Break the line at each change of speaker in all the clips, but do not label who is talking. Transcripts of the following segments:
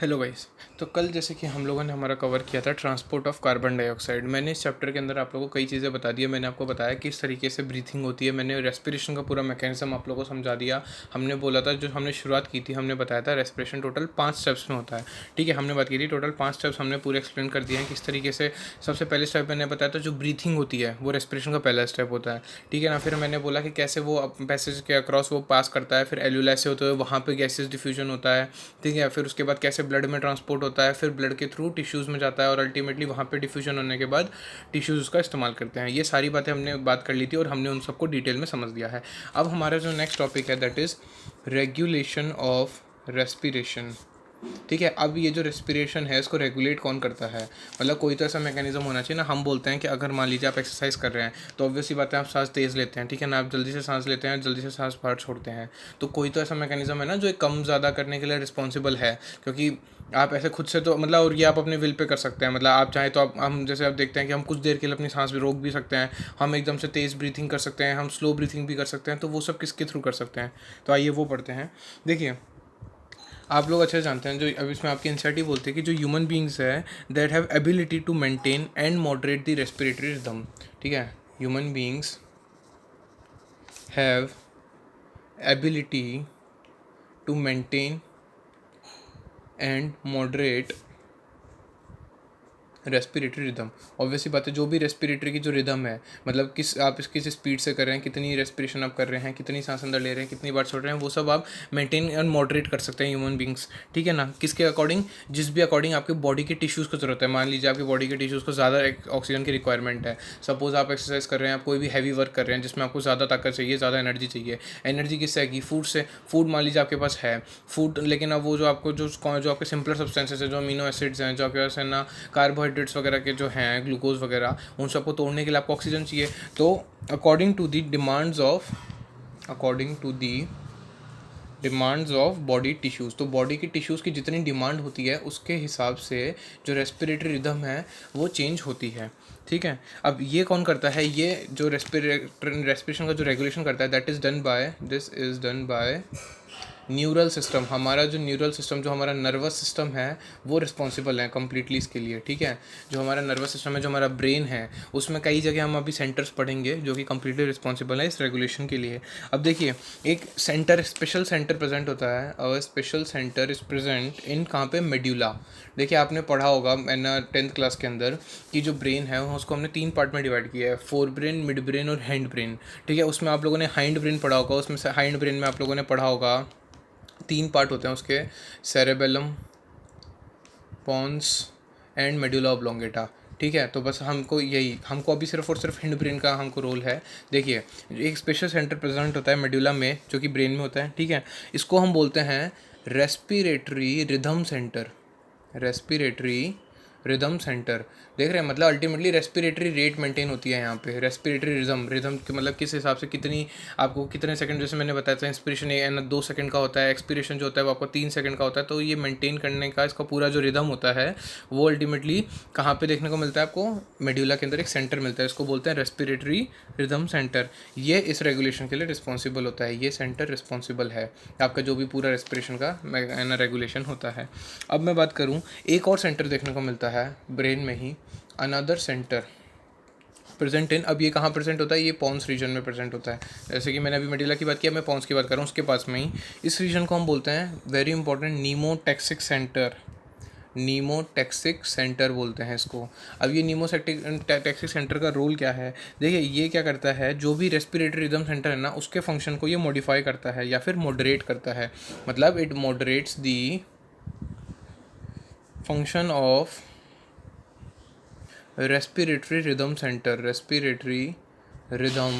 Hello guys. तो कल जैसे कि हम लोगों ने हमारा कवर किया था ट्रांसपोर्ट ऑफ कार्बन डाइऑक्साइड। मैंने इस चैप्टर के अंदर आप लोगों को कई चीज़ें बता दी है। मैंने आपको बताया किस तरीके से ब्रीथिंग होती है। मैंने रेस्पिरेशन का पूरा मैकेनिज्म आप लोगों को समझा दिया। हमने बोला था, जो हमने शुरुआत की थी, हमने बताया था रेस्पिरेशन टोटल 5 स्टेप्स में होता है। ठीक है, हमने बात की थी टोटल 5 स्टेप्स हमने पूरे एक्सप्लेन कर दिए हैं किस तरीके से। सबसे पहले स्टेप मैंने बताया था जो ब्रीथिंग होती है वो रेस्पिरेशन का पहला स्टेप होता है। ठीक है ना। फिर मैंने बोला कि कैसे वो पैसेज के अक्रॉस वो पास करता है, फिर एल्यूलाई से होते हुए वहाँ पे गैसेस डिफ्यूजन होता है। ठीक है, फिर उसके बाद कैसे ब्लड में ट्रांसपोर्ट होता है, फिर ब्लड के थ्रू टिश्यूज़ में जाता है और अल्टीमेटली वहाँ पे डिफ्यूजन होने के बाद टिश्यूज़ उसका इस्तेमाल करते हैं। ये सारी बातें हमने बात कर ली थी और हमने उन सबको डिटेल में समझ लिया है। अब हमारा जो नेक्स्ट टॉपिक है that is regulation of respiration. ठीक है, अब ये जो रेस्पिरेशन है इसको रेगुलेट कौन करता है, मतलब कोई तो ऐसा मैकेनिज्म होना चाहिए ना। हम बोलते हैं कि अगर मान लीजिए आप एक्सरसाइज कर रहे हैं तो ऑब्वियसली बात है आप सांस तेज़ लेते हैं, ठीक है ना, आप जल्दी से सांस लेते हैं, जल्दी से सांस बाहर छोड़ते हैं। तो कोई तो ऐसा मैकेनिज्म है ना जो एक कम ज़्यादा करने के लिए रिस्पॉन्सिबल है, क्योंकि आप ऐसे खुद से तो मतलब, और ये आप अपने विल पे कर सकते हैं। मतलब आप चाहें तो आप हम जैसे आप देखते हैं कि हम कुछ देर के लिए अपनी सांस भी रोक भी सकते हैं, हम एकदम से तेज़ ब्रीथिंग कर सकते हैं, हम स्लो ब्रीथिंग भी कर सकते हैं। तो वो सब किसके थ्रू कर सकते हैं, तो आइए वो पढ़ते हैं। देखिए, आप लोग अच्छे से जानते हैं, जो अब इसमें आपकी एनसीईआरटी बोलती है कि जो ह्यूमन बींग्स है that have ability to maintain and moderate the respiratory rhythm. ठीक है, human beings have ability to maintain and moderate respiratory rhythm. Obviously बात है, जो भी रेस्पिरेटरी की जो रिदम है, मतलब आप किस स्पीड से कर रहे हैं, कितनी रेस्पिरेशन आप कर रहे हैं, कितनी सांस अंदर ले रहे हैं, कितनी बार छोड़ रहे हैं, वो सब आप मेंटेन एंड मॉडरेट कर सकते हैं ह्यूमन बींग्स। ठीक है ना, किसके अकॉर्डिंग, जिस भी अकॉर्डिंग आपके बॉडी के टिश्यूज़ को जरूरत है। मान लीजिए आपकी बॉडी के टिश्यूज़ को ज़्यादा ऑक्सीजन की रिक्वायरमेंट है। सपोज आप एक्सरसाइज कर रहे हैं, आप कोई भी हैवी वर्क कर रहे हैं जिसमें आपको ज़्यादा ताकत चाहिए, ज़्यादा एनर्जी चाहिए। एनर्जी किससे आएगी, फूड से। फूड मान लीजिए आपके पास है फूड, लेकिन अब वो जो आपको जो आपके सिंपलर सब्सटेंसेस है, जो अमीनो एसिड्स हैं, जो आपके पास है ना, कार्बोहाइड्रेट्स वगैरह के जो हैं, ग्लूकोज वगैरह, उन सबको तोड़ने के लिए आपको ऑक्सीजन चाहिए। तो according to the demands of body tissues, तो बॉडी की टिश्यूज़ की जितनी डिमांड होती है उसके हिसाब से जो रेस्पिरेटरी रिदम है वो चेंज होती है। ठीक है, अब ये कौन करता है, ये जो रेस्पिरेशन का जो रेगुलेशन करता है that is done by neural system. हमारा जो न्यूरल सिस्टम, जो हमारा नर्वस सिस्टम है, वो रिस्पॉन्सिबल है कम्प्लीटली इसके लिए। ठीक है, जो हमारा नर्वस सिस्टम है, जो हमारा ब्रेन है, उसमें कई जगह हम अभी सेंटर्स पढ़ेंगे जो कि कम्प्लीटली रिस्पॉन्सिबल है इस रेगुलेशन के लिए। अब देखिए, एक सेंटर, स्पेशल सेंटर प्रेजेंट होता है, और special centre is present in कहाँ पे, मेड्यूला। देखिए, आपने पढ़ा होगा मैंने 10th क्लास के अंदर कि जो ब्रेन है उसको हमने 3 पार्ट में डिवाइड किया है, फोर ब्रेन, मिड ब्रेन और हैंड ब्रेन। ठीक है, उसमें आप लोगों ने हाइंड ब्रेन पढ़ा होगा, उसमें से हाइंड ब्रेन में आप लोगों ने पढ़ा होगा 3 पार्ट होते हैं उसके, cerebellum, pons and medulla oblongata. ठीक है, तो बस हमको अभी सिर्फ और सिर्फ हिंड ब्रेन का हमको रोल है। देखिए, एक स्पेशल सेंटर प्रेजेंट होता है मेडुला में जो कि ब्रेन में होता है। ठीक है, इसको हम बोलते हैं respiratory rhythm centre. Respiratory rhythm centre, देख रहे हैं, मतलब अल्टीमेटली रेस्पिरेटरी रेट मेंटेन होती है यहाँ पे। रेस्पिरेटरी रिदम के मतलब किस हिसाब से, कितनी आपको कितने सेकंड, जैसे मैंने बताया था इंस्पिरेशन ये 2 सेकंड का होता है, एक्सपिरेशन जो होता है वो आपको 3 सेकंड का होता है। तो ये मेंटेन करने का इसका पूरा जो रिदम होता है वो अल्टीमेटली कहाँ पे देखने को मिलता है आपको, मेड्यूला के अंदर एक सेंटर मिलता है, इसको बोलते हैं रेस्पिरेटरी रिदम सेंटर। ये इस रेगुलेशन के लिए रिस्पॉन्सिबल होता है, ये सेंटर रिस्पॉन्सिबल है आपका जो भी पूरा रेस्पिरेशन का रेगुलेशन होता है। अब मैं बात करूँ, एक और सेंटर देखने को मिलता है ब्रेन में ही, अनदर सेंटर प्रेजेंट इन, अब ये कहाँ प्रेजेंट होता है, ये पॉन्स रीजन में प्रेजेंट होता है। जैसे कि मैंने अभी मेडुला की बात किया, मैं पॉन्स की बात कर रहा हूँ, उसके पास में ही इस रीजन को हम बोलते हैं very important pneumotaxic centre. Pneumotaxic centre बोलते हैं इसको। अब ये नीमोटैक्सिक सेंटर का रोल क्या है, देखिए ये क्या करता है, जो भी रेस्पिरेटरी रिदम सेंटर है ना उसके फंक्शन को ये मॉडिफाई करता है या फिर मॉडरेट करता है। मतलब it moderates the function of respiratory rhythm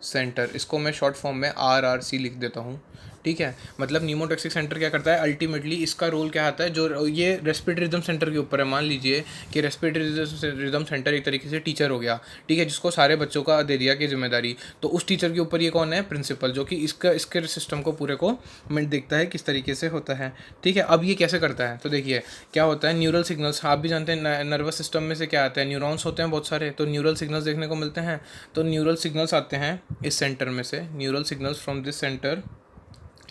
centre, इसको मैं शॉर्ट फॉर्म में RRC लिख देता हूँ। ठीक है, मतलब नीमोटैक्सिक सेंटर क्या करता है, अल्टीमेटली इसका रोल क्या आता है, जो ये रेस्पिरेटरी रिदम सेंटर के ऊपर है। मान लीजिए कि रेस्पिरेटरी रिदम सेंटर एक तरीके से टीचर हो गया, ठीक है, जिसको सारे बच्चों का दे दिया कि जिम्मेदारी, तो उस टीचर के ऊपर ये कौन है, प्रिंसिपल, जो कि इसके सिस्टम को पूरे को देखता है किस तरीके से होता है। ठीक है, अब ये कैसे करता है, तो देखिए क्या होता है, न्यूरल सिग्नल्स, आप भी जानते हैं नर्वस सिस्टम में से क्या आता है, न्यूरॉन्स होते हैं बहुत सारे, तो न्यूरल सिग्नल्स देखने को मिलते हैं। तो न्यूरल सिग्नल्स आते हैं इस सेंटर में से, neural signals from this centre,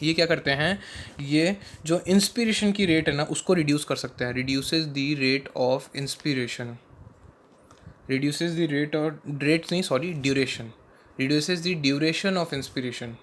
ये क्या करते हैं, ये जो इंस्पिरेशन की रेट है ना उसको रिड्यूस कर सकते हैं, reduces the rate of inspiration, reduces the rate और रेट नहीं sorry duration, reduces the duration of inspiration,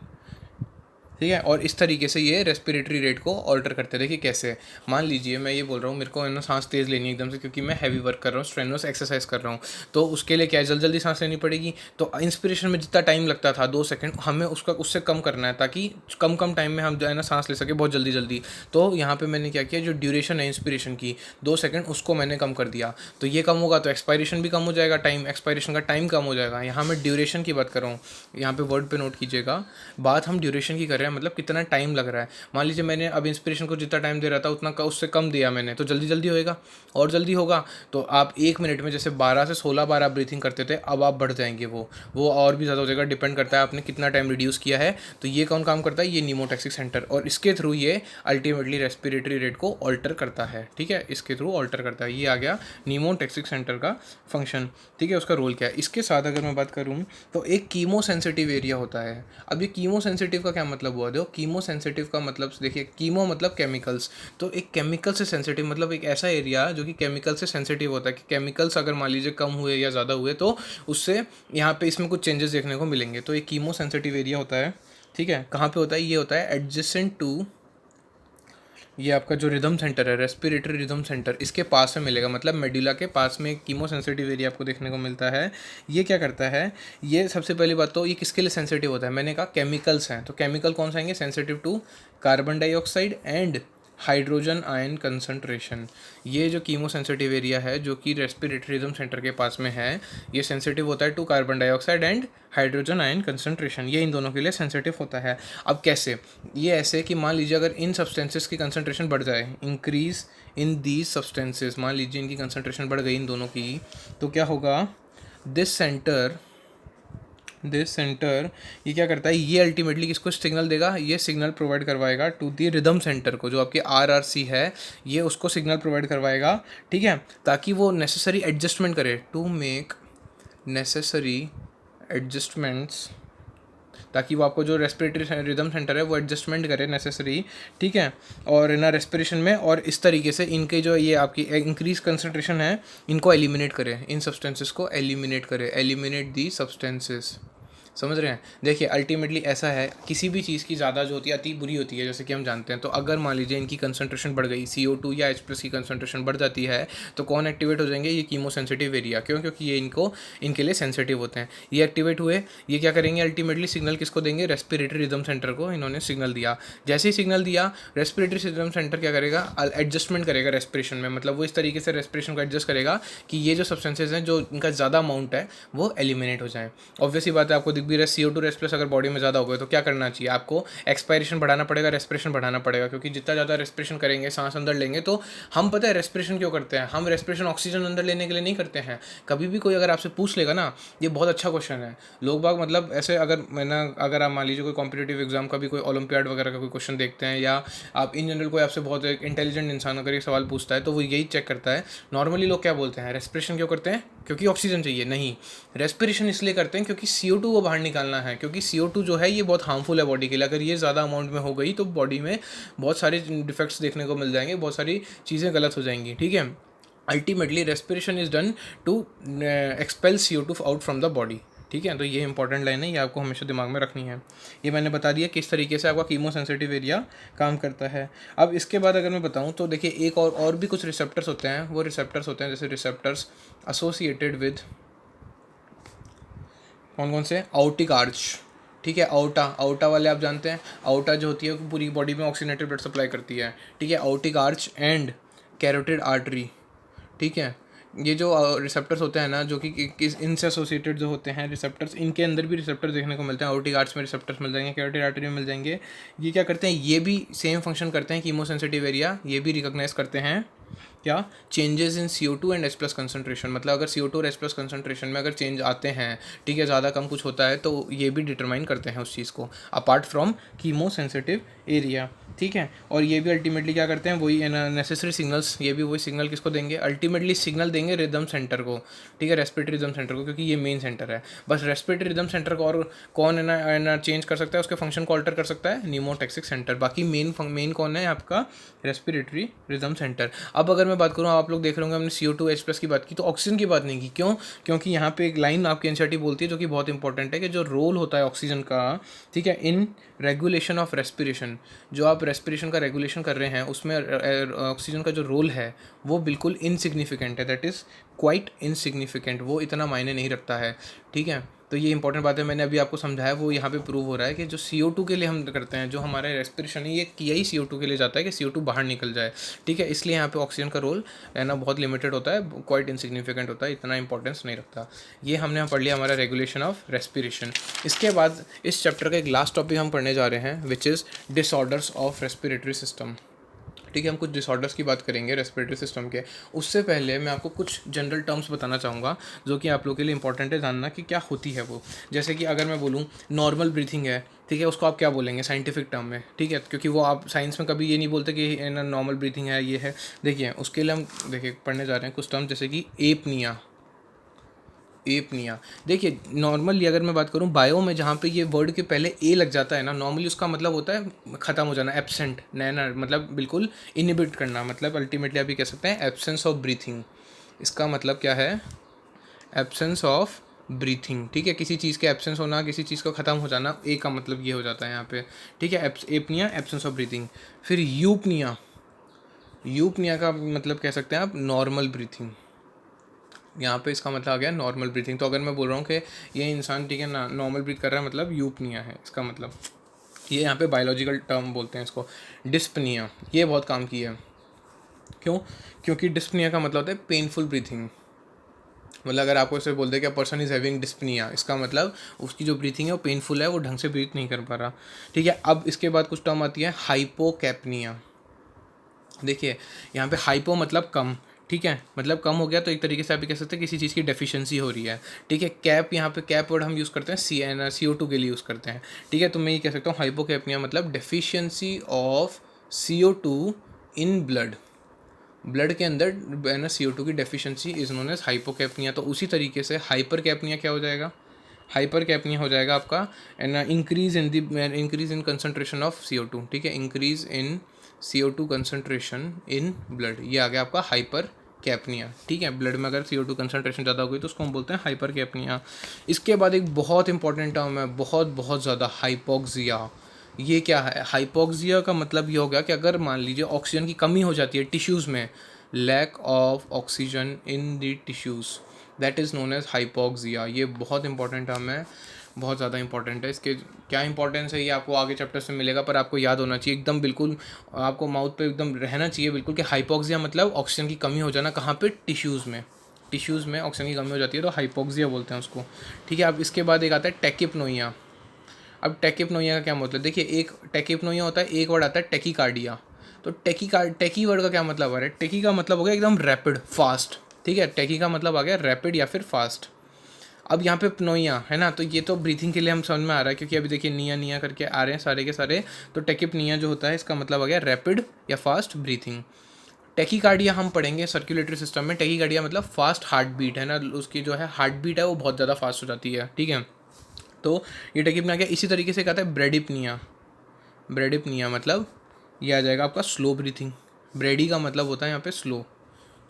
ठीक है। और इस तरीके से ये रेस्पिरेटरी रेट को ऑल्टर करते हैं। देखिए कैसे, मान लीजिए मैं ये बोल रहा हूँ मेरे को है ना सांस तेज़ लेनी है एकदम से, क्योंकि मैं हैवी वर्क कर रहा हूँ, स्ट्रेनस एक्सरसाइज कर रहा हूँ, तो उसके लिए क्या है, जल्दी जल्दी सांस लेनी पड़ेगी। तो इंस्पिरेशन में जितना टाइम लगता था 2 सेकंड, हमें उसका उससे कम करना है, ताकि कम कम टाइम में हम जो है ना सांस ले सके बहुत जल्दी जल्दी। तो यहाँ पर मैंने क्या किया, जो ड्यूरेशन है इंस्पिरेशन की 2 सेकंड, उसको मैंने कम कर दिया। तो ये कम होगा तो एक्सपायरेशन भी कम हो जाएगा, टाइम एक्सपायरेशन का टाइम कम हो जाएगा। यहाँ मैं ड्यूरेशन की बात कर रहा हूँ, यहाँ पे वर्ड पे नोट कीजिएगा, बात हम ड्यूरेशन की कर रहे हैं, मतलब कितना टाइम लग रहा है। मान लीजिए मैंने अब इंस्पिरेशन को जितना टाइम दे रहा था उतना उससे कम दिया मैंने, तो जल्दी जल्दी होएगा और जल्दी होगा। तो आप 1 मिनट में जैसे 12 से 16 बार आप ब्रीथिंग करते थे, अब आप बढ़ जाएंगे, वो और भी ज़्यादा हो जाएगा, डिपेंड करता है आपने कितना टाइम रिड्यूस किया है। तो ये कौन काम करता है, ये नीमोटैक्सिक सेंटर, और इसके थ्रू ये अल्टीमेटली रेस्पिरेटरी रेट को ऑल्टर करता है, ठीक है, इसके थ्रू ऑल्टर करता है। ये आ गया नीमोटैक्सिक सेंटर का फंक्शन, ठीक है, उसका रोल क्या है। इसके साथ अगर मैं बात करूँ तो एक कीमो सेंसिटिव एरिया होता है। अब ये कीमो सेंसिटिव का क्या मतलब हुआ, देखो कीमो सेंसिटिव का मतलब देखिए, कीमो मतलब केमिकल्स, तो एक केमिकल से सेंसिटिव मतलब एक ऐसा एरिया जो कि केमिकल से सेंसिटिव होता है, कि केमिकल्स अगर मान लीजिए कम हुए या ज़्यादा हुए तो उससे यहाँ पे इसमें कुछ चेंजेस देखने को मिलेंगे। तो एक कीमो सेंसिटिव एरिया होता है, ठीक है। कहाँ पे होता है, ये होता है एडजेसेंट टू, ये आपका जो रिदम सेंटर है, रेस्पिरेटरी रिदम सेंटर, इसके पास में मिलेगा, मतलब मेडुला के पास में कीमो सेंसिटिव एरिया आपको देखने को मिलता है। ये क्या करता है, ये सबसे पहली बात तो ये किसके लिए सेंसिटिव होता है, मैंने कहा केमिकल्स हैं, तो केमिकल कौन से आएंगे, sensitive to carbon dioxide and hydrogen ion concentration. ये जो कीमो सेंसिटिव एरिया है जो कि रेस्पिरेटरी रिदम सेंटर के पास में है, ये सेंसिटिव होता है to carbon dioxide and hydrogen ion concentration, ये इन दोनों के लिए सेंसिटिव होता है। अब कैसे, ये ऐसे कि मान लीजिए अगर इन सब्सटेंसेस की कंसंट्रेशन बढ़ जाए, इंक्रीज इन दीज सब्सटेंसेस, मान लीजिए इनकी कंसंट्रेशन बढ़ गई इन दोनों की, तो क्या होगा, दिस सेंटर ये क्या करता है, ये अल्टीमेटली किसको सिग्नल देगा, ये सिग्नल प्रोवाइड करवाएगा टू दी रिदम सेंटर को, जो आपके RRC है, ये उसको सिग्नल प्रोवाइड करवाएगा, ठीक है, ताकि वो नेसेसरी एडजस्टमेंट करे, टू मेक नेसेसरी एडजस्टमेंट्स, ताकि वो आपको जो रेस्पिरेटरी रिदम सेंटर है वो एडजस्टमेंट करे नेसेसरी, ठीक है, और ना रेस्पिरेशन में, और इस तरीके से इनके जो ये आपकी इंक्रीज कंसंट्रेशन है इनको एलिमिनेट करे, इन सब्सटेंसेस को एलिमिनेट करे, एलिमिनेट दी सब्सटेंसेस, समझ रहे हैं। देखिए अल्टीमेटली ऐसा है, किसी भी चीज़ की ज़्यादा जो होती है अति बुरी होती है, जैसे कि हम जानते हैं। तो अगर मान लीजिए इनकी कंसंट्रेशन बढ़ गई, CO2 या H+ की कंसंट्रेशन बढ़ जाती है, तो कौन एक्टिवेट हो जाएंगे, ये कीमो सेंसिटिव एरिया, क्यों, क्योंकि ये इनके लिए सेंसिटिव होते हैं। ये एक्टिवेट हुए, ये क्या करेंगे, अल्टीमेटली सिग्नल किसको देंगे, रेस्पिरेटरी रिदम सेंटर को इन्होंने सिग्नल दिया। जैसे ही सिग्नल दिया, रेस्पिरेटरी रिदम सेंटर क्या करेगा, एडजस्टमेंट करेगा रेस्पिरेशन में, मतलब वो इस तरीके से रेस्पिरेशन को एडजस्ट करेगा कि ये जो सब्सटेंसेज हैं जो इनका ज़्यादा अमाउंट है वो एलिमिनेट हो जाए। ऑब्वियसली बात है, आपको दिख भी रहा है, CO2 रेस्पिरेशन अगर बॉडी में ज़्यादा हो गए तो क्या करना चाहिए, आपको एक्सपायरेशन बढ़ाना पड़ेगा, रेस्पिरेशन बढ़ाना पड़ेगा, क्योंकि जितना ज़्यादा रेस्पिरेशन करेंगे, सांस अंदर लेंगे, तो हम पता है रेस्पिरेशन क्यों करते हैं, हम रेस्पिरेशन ऑक्सीजन अंदर लेने के लिए नहीं करते हैं। कभी भी कोई अगर आपसे पूछ लेगा ना, ये बहुत अच्छा क्वेश्चन है, लोग बाग मतलब ऐसे, अगर आप मान लीजिए कोई कॉम्पिटिटिव एग्जाम का भी कोई ओलंपियाड वगैरह का कोई क्वेश्चन देखते हैं, या आप इन जनरल कोई आपसे बहुत इंटेलिजेंट इंसान अगर ये सवाल पूछता है तो वो यही चेक करता है, नॉर्मली लोग क्या बोलते हैं, रेस्पिरेशन क्यों करते हैं, क्योंकि ऑक्सीजन चाहिए, नहीं, रेस्पिरेशन इसलिए करते हैं क्योंकि CO2 को बाहर निकालना है, क्योंकि CO2 जो है ये बहुत हार्मफुल है बॉडी के लिए, अगर ये ज़्यादा अमाउंट में हो गई तो बॉडी में बहुत सारे डिफेक्ट्स देखने को मिल जाएंगे, बहुत सारी चीज़ें गलत हो जाएंगी, ठीक है। Ultimately respiration is done to expel CO2 out from the body, ठीक है। तो ये इंपॉर्टेंट लाइन है, ये आपको हमेशा दिमाग में रखनी है। ये मैंने बता दिया किस तरीके से आपका कीमो सेंसिटिव एरिया काम करता है। अब इसके बाद अगर मैं बताऊं तो देखिए एक और भी कुछ रिसेप्टर्स होते हैं, वो रिसेप्टर्स होते हैं जैसे रिसेप्टर्स एसोसिएटेड विद कौन कौन से, आउटिक आर्च, ठीक है, आउटा वाले आप जानते हैं, आउटा जो होती है वो पूरी बॉडी में ऑक्सीजनेटेड ब्लड सप्लाई करती है, ठीक है, आउटिक आर्च एंड कैरोटिड आर्टरी, ठीक है। ये जो रिसेप्टर्स होते हैं ना, जो कि किस इनसे एसोसिएटेड जो होते हैं रिसेप्टर्स, इनके अंदर भी रिसेप्टर्स देखने को मिलते हैं, आउटिक आर्च में रिसेप्टर्स मिल जाएंगे, कैरोटिड आर्टरी में मिल जाएंगे। ये क्या करते हैं, ये भी सेम फंक्शन करते हैं कीमो सेंसिटिव एरिया, ये भी रिकॉग्नाइज करते हैं क्या changes in CO2 and H+ concentration, मतलब अगर CO2 और H+ कंसनट्रेशन में अगर चेंज आते हैं, ठीक है, ज़्यादा कम कुछ होता है, तो ये भी डिटरमाइन करते हैं उस चीज़ को, apart from chemo sensitive area, ठीक है। और ये भी अल्टीमेटली क्या करते हैं, वही नेसेसरी सिग्नल्स, ये भी वही सिग्नल किसको देंगे, अल्टीमेटली सिग्नल देंगे रिदम सेंटर को, ठीक है, रेस्पिरेटरी रिदम सेंटर को, क्योंकि ये मेन सेंटर है। बस रेस्पिरेटरी रिदम सेंटर को और कौन है ना चेंज कर सकता है, उसके फंक्शन को ऑल्टर कर सकता है, न्यूमोटैक्सिक सेंटर। बाकी मेन कौन है आपका, रेस्पिरेटरी रिदम सेंटर। अब अगर मैं बात करूँ, आप लोग देख रहे होंगे हमने CO2 H+ की बात की, तो ऑक्सीजन की बात नहीं की, क्यों? क्योंकि यहाँ पे एक लाइन आपकी एनसीईआरटी बोलती है जो कि बहुत इंपॉर्टेंट है, कि जो रोल होता है ऑक्सीजन का, ठीक है, इन रेगुलेशन ऑफ रेस्पिरेशन, जो आप रेस्पिरेशन का रेगुलेशन कर रहे हैं उसमें ऑक्सीजन का जो रोल है वो बिल्कुल इनसिग्निफिकेंट है, दैट इज़ क्वाइट इनसिग्निफिकेंट, वो इतना मायने नहीं रखता है, ठीक है। तो ये इंपॉर्टेंट बात है, मैंने अभी आपको समझाया, वो यहाँ पे प्रूव हो रहा है कि जो CO2 के लिए हम करते हैं, जो हमारा रेस्पिरेशन है, ये किया ही CO2 के लिए जाता है कि CO2 बाहर निकल जाए, ठीक है। इसलिए यहाँ पे ऑक्सीजन का रोल है ना बहुत लिमिटेड होता है, क्वाइट इनसिग्निफिकेंट होता है, इतना इंपॉर्टेंस नहीं रखता। ये हमने यहाँ पढ़ लिया हमारा रेगुलेशन ऑफ रेस्पिरेशन। इसके बाद इस चैप्टर का एक लास्ट टॉपिक हम पढ़ने जा रहे हैं, which is disorders of respiratory system, ठीक है। हम कुछ डिसऑर्डर्स की बात करेंगे रेस्पिरेटरी सिस्टम के। उससे पहले मैं आपको कुछ जनरल टर्म्स बताना चाहूँगा जो कि आप लोगों के लिए इंपॉर्टेंट है जानना कि क्या होती है वो। जैसे कि अगर मैं बोलूँ नॉर्मल ब्रीथिंग है, ठीक है, उसको आप क्या बोलेंगे साइंटिफिक टर्म में, ठीक है, क्योंकि वो आप साइंस में कभी ये नहीं बोलते कि ना नॉर्मल ब्रीथिंग है ये है। देखिए उसके लिए हम देखिए पढ़ने जा रहे हैं कुछ टर्म, जैसे कि एपनिया। एपनिया, देखिए नॉर्मली अगर मैं बात करूं बायो में, जहाँ पे ये वर्ड के पहले ए लग जाता है ना, नॉर्मली उसका मतलब होता है ख़त्म हो जाना, एब्सेंट, नैना, मतलब बिल्कुल इनहिबिट करना, मतलब अल्टीमेटली आप ये कह सकते हैं एब्सेंस ऑफ ब्रीथिंग। इसका मतलब क्या है, एब्सेंस ऑफ ब्रीथिंग, ठीक है, किसी चीज़ के एब्सेंस होना, किसी चीज़ का ख़त्म हो जाना, ए का मतलब ये हो जाता है यहाँ पे, ठीक है। Apnoea, absence of breathing. फिर यूपनिया, यूपनिया का मतलब कह सकते हैं आप नॉर्मल ब्रीथिंग, यहाँ पे इसका मतलब आ गया नॉर्मल ब्रीथिंग। तो अगर मैं बोल रहा हूँ कि ये इंसान, ठीक है ना, नॉर्मल ब्रीथ कर रहा है, मतलब यूपनिया है इसका मतलब, ये यहाँ पे बायोलॉजिकल टर्म बोलते हैं इसको। डिस्पनिया, ये बहुत काम की है, क्यों? क्योंकि डिस्पनिया का मतलब होता है पेनफुल ब्रीथिंग, मतलब अगर आपको इसे बोल दे कि पर्सन इज़ हैविंग डिस्पनिया, इसका मतलब उसकी जो ब्रीथिंग है वो पेनफुल है, वो ढंग से ब्रीथ नहीं कर पा रहा, ठीक है। अब इसके बाद कुछ टर्म आती है हाइपोकैपनिया। देखिए यहाँ पे हाइपो मतलब कम, ठीक है, मतलब कम हो गया, तो एक तरीके से आप कह सकते हैं किसी चीज़ की डेफिशिएंसी हो रही है, ठीक है। कैप, यहाँ पे कैप वर्ड हम यूज़ करते हैं CO2 के लिए यूज़ करते हैं, ठीक है। तो मैं ये कह सकता हूँ हाइपोकैपनिया मतलब deficiency of CO2 in blood, blood के अंदर है ना CO2 की डेफिशिएंसी इज नोन एज हाइपोकैपनिया। तो उसी तरीके से हाइपर कैपनिया क्या हो जाएगा, हाइपर कैपनिया हो जाएगा आपका and increase in concentration of CO2, ठीक है, increase in CO2 concentration in blood, ये आ गया आपका हाइपर कैपनिया, ठीक है। ब्लड में अगर CO2 कंसनट्रेशन ज़्यादा हो गई तो उसको हम बोलते हैं हाइपर कैपनिया। इसके बाद एक बहुत इंपॉर्टेंट टर्म है, बहुत बहुत ज़्यादा, हाइपोक्सिया। ये क्या है, हाइपोक्सिया का मतलब ये हो गया कि अगर मान लीजिए ऑक्सीजन की कमी हो जाती है टिश्यूज़ में, lack of oxygen in the tissues, that is known as hypoxia. ये बहुत इंपॉर्टेंट टर्म है, बहुत ज़्यादा इंपॉर्टेंट है। इसके क्या इंपॉर्टेंस है ये आपको आगे चैप्टर्स में मिलेगा, पर आपको याद होना चाहिए एकदम, बिल्कुल आपको माउथ पे एकदम रहना चाहिए बिल्कुल, कि हाइपोक्सिया मतलब ऑक्सीजन की कमी हो जाना, कहाँ पे, टिश्यूज़ में, टिश्यूज़ में ऑक्सीजन की कमी हो जाती है तो हाइपोक्सिया बोलते हैं उसको, ठीक है। अब इसके बाद एक आता है टेकिपनोइया। अब टेकिपनोइया का क्या मतलब, देखिए एक टेकिपनोइया होता है, एक वर्ड आता है टेकीकार्डिया। तो टेकी वर्ड का क्या मतलब आ रहा है, टेकी का मतलब हो गया एकदम रैपिड, फास्ट, ठीक है, टेकी का मतलब आ गया रैपिड या फिर फास्ट। अब यहाँ पे पनोइया है ना, तो ये तो ब्रीथिंग के लिए हम समझ में आ रहा है, क्योंकि अभी देखिए निया निया करके आ रहे हैं सारे के सारे, तो टेकिपनिया जो होता है इसका मतलब आ गया रैपिड या फास्ट ब्रीथिंग। टेकीकार्डिया हम पढ़ेंगे सर्कुलेटरी सिस्टम में, टेकीकार्डिया मतलब फास्ट हार्ट बीट है ना, उसकी जो है हार्ट बीट है वो बहुत ज़्यादा फास्ट हो जाती है, ठीक है। तो ये टेकिपनिया क्या, इसी तरीके से कहता है ब्रेडिपनिया। ब्रेडिपनिया मतलब ये आ जाएगा आपका स्लो ब्रीथिंग, ब्रेडी का मतलब होता है यहाँ पे स्लो,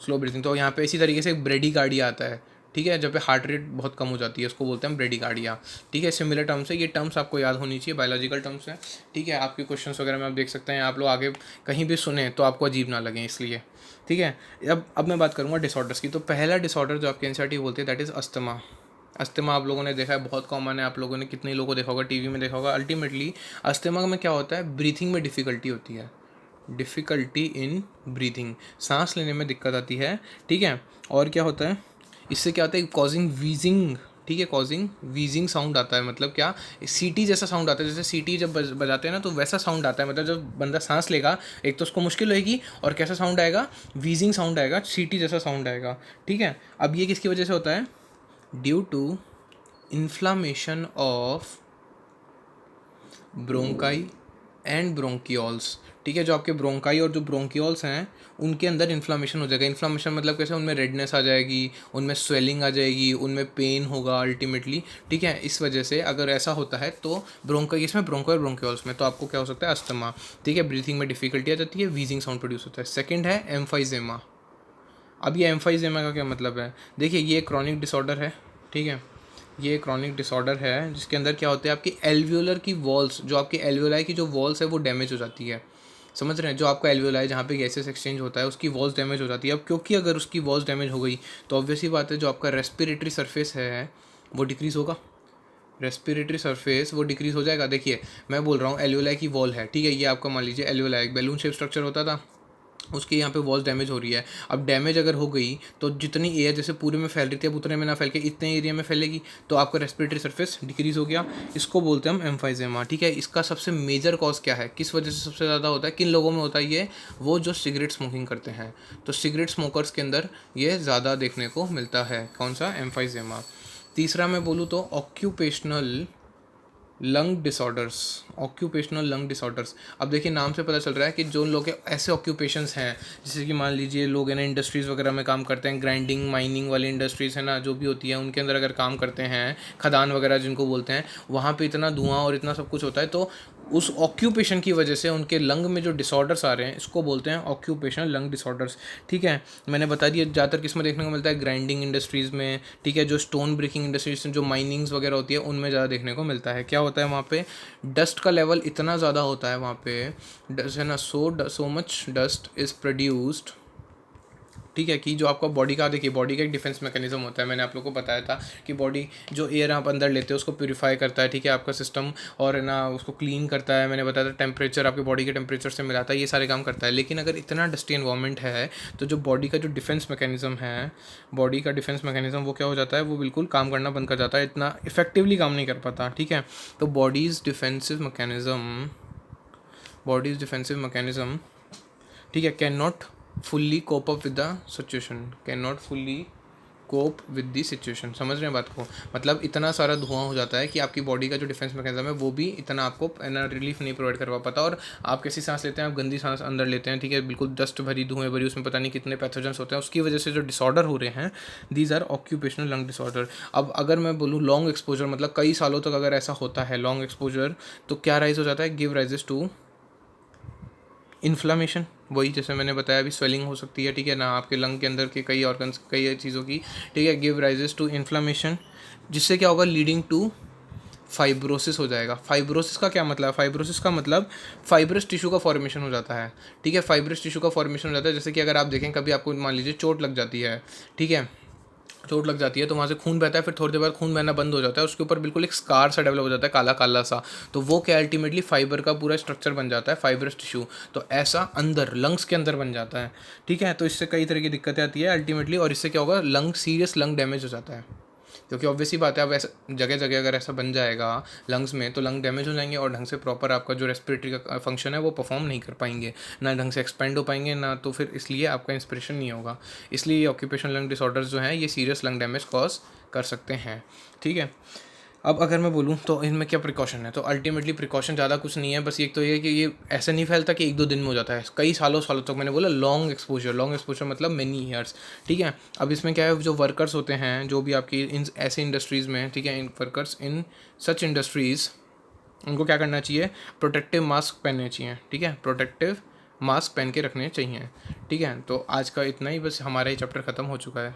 स्लो ब्रीथिंग। तो यहाँ पे इसी तरीके से ब्रेडिकार्डिया आता है, ठीक है, जब पे हार्ट रेट बहुत कम हो जाती है उसको बोलते हैं ब्रेडिकार्डिया, ठीक है। सिमिलर टर्म्स है, ये टर्म्स आपको याद होनी चाहिए, बायोलॉजिकल टर्म्स है, ठीक है। आपके क्वेश्चंस वगैरह में आप देख सकते हैं, आप लोग आगे कहीं भी सुने तो आपको अजीब ना लगे इसलिए, ठीक है। अब मैं बात करूँगा डिसऑर्डर्स की। तो पहला डिसऑर्डर जो आपके एनसीईआरटी बोलती है दैट इज़ अस्थमा। अस्थमा आप लोगों ने देखा है, बहुत कॉमन है, आप लोगों ने कितने लोगों को देखा होगा, टीवी में देखा होगा। अल्टीमेटली अस्थमा में क्या होता है, ब्रीथिंग में डिफ़िकल्टी होती है, डिफ़िकल्टी इन ब्रीथिंग, सांस लेने में दिक्कत आती है, ठीक है। और क्या होता है, इससे क्या होता है, कॉजिंग वीजिंग, ठीक है, कॉजिंग वीजिंग साउंड आता है, मतलब क्या, सीटी जैसा साउंड आता है, जैसे सीटी जब बजाते हैं ना तो वैसा साउंड आता है, मतलब जब बंदा सांस लेगा एक तो उसको मुश्किल होएगी, और कैसा साउंड आएगा, वीजिंग साउंड आएगा, सीटी जैसा साउंड आएगा, ठीक है। अब ये किसकी वजह से होता है, due to inflammation of bronchi and bronchioles, ठीक है। जो आपके ब्रोंकाई और जो ब्रोंकियोल्स हैं उनके अंदर इन्फ्लामेशन हो जाएगा। इन्फ्लामेशन मतलब कैसे, उनमें रेडनेस आ जाएगी, उनमें स्वेलिंग आ जाएगी, उनमें पेन होगा अल्टीमेटली, ठीक है। इस वजह से अगर ऐसा होता है तो ब्रोंकाई, इसमें ब्रोंकाई और ब्रोंकियोल्स में, तो आपको क्या हो सकता है, अस्थमा, ठीक है, ब्रीथिंग में डिफिकल्टी आ जाती है, वीजिंग साउंड प्रोड्यूस होता है। सेकेंड है एम्फाइजेमा। अब ये एम्फाइजेमा का क्या मतलब है, देखिए ये क्रॉनिक डिसऑर्डर है, ठीक है, ये क्रॉनिक डिसऑर्डर है जिसके अंदर क्या होता है, आपकी एल्वियोलर की वॉल्स, जो आपकी एल्वियोलाई की जो वॉल्स है वो डैमेज हो जाती है, समझ रहे हैं, जो आपका एल्वियोलाई जहाँ पे गैसेस एक्सचेंज होता है उसकी वॉल्स डैमेज हो जाती है। अब क्योंकि अगर उसकी वॉल्स डैमेज हो गई तो ऑब्वियसली बात है जो आपका रेस्पिरेटरी सरफेस है वो डिक्रीज़ होगा, रेस्पिरेटरी सरफेस वो डिक्रीज़ हो जाएगा। देखिए मैं बोल रहा हूँ एल्वियोलाई की वॉल है, ठीक है, ये आपका मान लीजिए एल्वियोलाई एक बैलून शेप स्ट्रक्चर होता था, उसके यहाँ पे वॉल्स डैमेज हो रही है। अब डैमेज अगर हो गई तो जितनी एयर जैसे पूरे में फैल रही थी अब उतने में ना फैल के इतने एरिया में फैलेगी, तो आपका रेस्पिरेटरी सरफेस डिक्रीज हो गया, इसको बोलते हैं हम एम्फाइजेमा, ठीक है। इसका सबसे मेजर कॉज क्या है, किस वजह से सबसे ज़्यादा होता है, किन लोगों में होता है ये, वो जो सिगरेट स्मोकिंग करते हैं, तो सिगरेट स्मोकर्स के अंदर ये ज़्यादा देखने को मिलता है, कौन सा, एम्फाइजेमा। तीसरा मैं बोलूँ तो occupational lung disorders, occupational lung disorders. अब देखिए नाम से पता चल रहा है कि जो लोग के ऐसे ऑक्यूपेशंस हैं, जैसे कि मान लीजिए लोग है ना इंडस्ट्रीज़ वगैरह में काम करते हैं, ग्राइंडिंग माइनिंग वाली इंडस्ट्रीज़ है ना जो भी होती है उनके अंदर अगर काम करते हैं, खदान वगैरह जिनको बोलते हैं, वहाँ पे इतना धुआं और इतना सब कुछ होता है, तो उस ऑक्यूपेशन की वजह से उनके लंग में जो डिसऑर्डर्स आ रहे हैं इसको बोलते हैं ऑक्यूपेशनल लंग डिसऑर्डर्स, ठीक है। मैंने बता दिया ज़्यादातर किस में देखने को मिलता है, ग्राइंडिंग इंडस्ट्रीज़ में, ठीक है, जो स्टोन ब्रेकिंग इंडस्ट्रीज जो माइनिंग्स वगैरह होती है उनमें ज़्यादा देखने को मिलता है। क्या होता है वहाँ पे, डस्ट का लेवल इतना ज़्यादा होता है वहाँ पे, डस्ट है ना, so much dust is produced, ठीक है, कि जो आपका बॉडी का, देखिए बॉडी का एक डिफेंस मैकेनिज्म होता है, मैंने आप लोगों को बताया था कि बॉडी जो एयर आप अंदर लेते हो उसको प्यूरीफाई करता है, ठीक है, आपका सिस्टम, और है ना उसको क्लीन करता है, मैंने बताया था टेम्परेचर आपके बॉडी के टेम्परेचर से मिलाता है, ये सारे काम करता है। लेकिन अगर इतना डस्टी एनवायरनमेंट है तो जो बॉडी का जो डिफेंस मैकेनिज्म है, बॉडी का डिफेंस मैकेनिज्म वो क्या हो जाता है, वो बिल्कुल काम करना बंद कर जाता है, इतना इफेक्टिवली काम नहीं कर पाता, ठीक है। तो बॉडीज़ डिफेंसिव मैकेनिज्म, ठीक है, can not fully cope up with the situation, can not fully cope with the situation, समझ रहे हैं बात को, मतलब इतना सारा धुआं हो जाता है कि आपकी बॉडी का जो डिफेंस मैकेनिज्म है वो भी इतना आपको रिलीफ नहीं प्रोवाइड करवा पाता, और आप कैसी सांस लेते हैं, आप गंदी सांस अंदर लेते हैं, ठीक है, बिल्कुल डस्ट भरी धुएं भरी, उसमें पता नहीं कितने पैथोजेंस होते हैं, उसकी वजह से जो डिसऑर्डर हो रहे हैं, these are occupational lung disorder. अब अगर मैं बोलूँ लॉन्ग एक्सपोजर, मतलब कई सालों तक अगर ऐसा होता है लॉन्ग एक्सपोजर, तो क्या राइज हो जाता है, गिव राइजेस टू इन्फ्लामेशन, वही जैसे मैंने बताया अभी स्वेलिंग हो सकती है, ठीक है ना, आपके लंग के अंदर के कई ऑर्गन्स कई चीज़ों की, ठीक है, गिव राइजेस टू इन्फ्लामेशन, जिससे क्या होगा, लीडिंग टू फाइब्रोसिस हो जाएगा। फाइब्रोसिस का क्या मतलब है, फाइब्रोसिस का मतलब फाइब्रस टिश्यू का फॉर्मेशन हो जाता है, ठीक है, फाइब्रस टिश्यू का फॉर्मेशन हो जाता है। जैसे कि अगर आप देखें कभी आपको मान लीजिए चोट लग जाती है, ठीक है, चोट लग जाती है तो वहाँ से खून बहता है, फिर थोड़ी देर बाद खून बहना बंद हो जाता है, उसके ऊपर बिल्कुल एक स्कार सा डेवलप हो जाता है, काला काला सा, तो वो क्या अल्टीमेटली फाइबर का पूरा स्ट्रक्चर बन जाता है, फाइब्रस टिश्यू, तो ऐसा अंदर लंग्स के अंदर बन जाता है, ठीक है। तो इससे कई तरह की दिक्कतें आती है अल्टीमेटली, और इससे क्या होगा, लंग सीरियस लंग डैमेज हो जाता है, क्योंकि ऑब्वियसली बात है अब ऐसा जगह जगह अगर ऐसा बन जाएगा लंग्स में तो लंग डैमेज हो जाएंगे, और ढंग से प्रॉपर आपका जो रेस्पिरेटरी का फंक्शन है वो परफॉर्म नहीं कर पाएंगे, ना ढंग से एक्सपेंड हो पाएंगे, ना तो फिर इसलिए आपका इंस्पिरेशन नहीं होगा। इसलिए ये ऑक्यूपेशनल लंग डिसऑर्डर्स जो हैं ये सीरियस लंग डैमेज कॉज कर सकते हैं, ठीक है। अब अगर मैं बोलूँ तो इनमें क्या प्रिकॉशन है, तो अल्टीमेटली प्रिकॉशन ज़्यादा कुछ नहीं है, बस एक तो ये है कि ये ऐसे नहीं फैलता कि एक दो दिन में हो जाता है, कई सालों सालों तक, मैंने बोला लॉन्ग एक्सपोजर मतलब मेनी ईयर्स, ठीक है। अब इसमें क्या है, जो वर्कर्स होते हैं जो भी आपकी इन ऐसे इंडस्ट्रीज़ में, ठीक है, in workers in such industries, उनको क्या करना चाहिए, प्रोटेक्टिव मास्क पहनने चाहिए, ठीक है, प्रोटेक्टिव मास्क पहन के रखने चाहिए, ठीक है। तो आज का इतना ही, बस हमारा ये चैप्टर ख़त्म हो चुका है।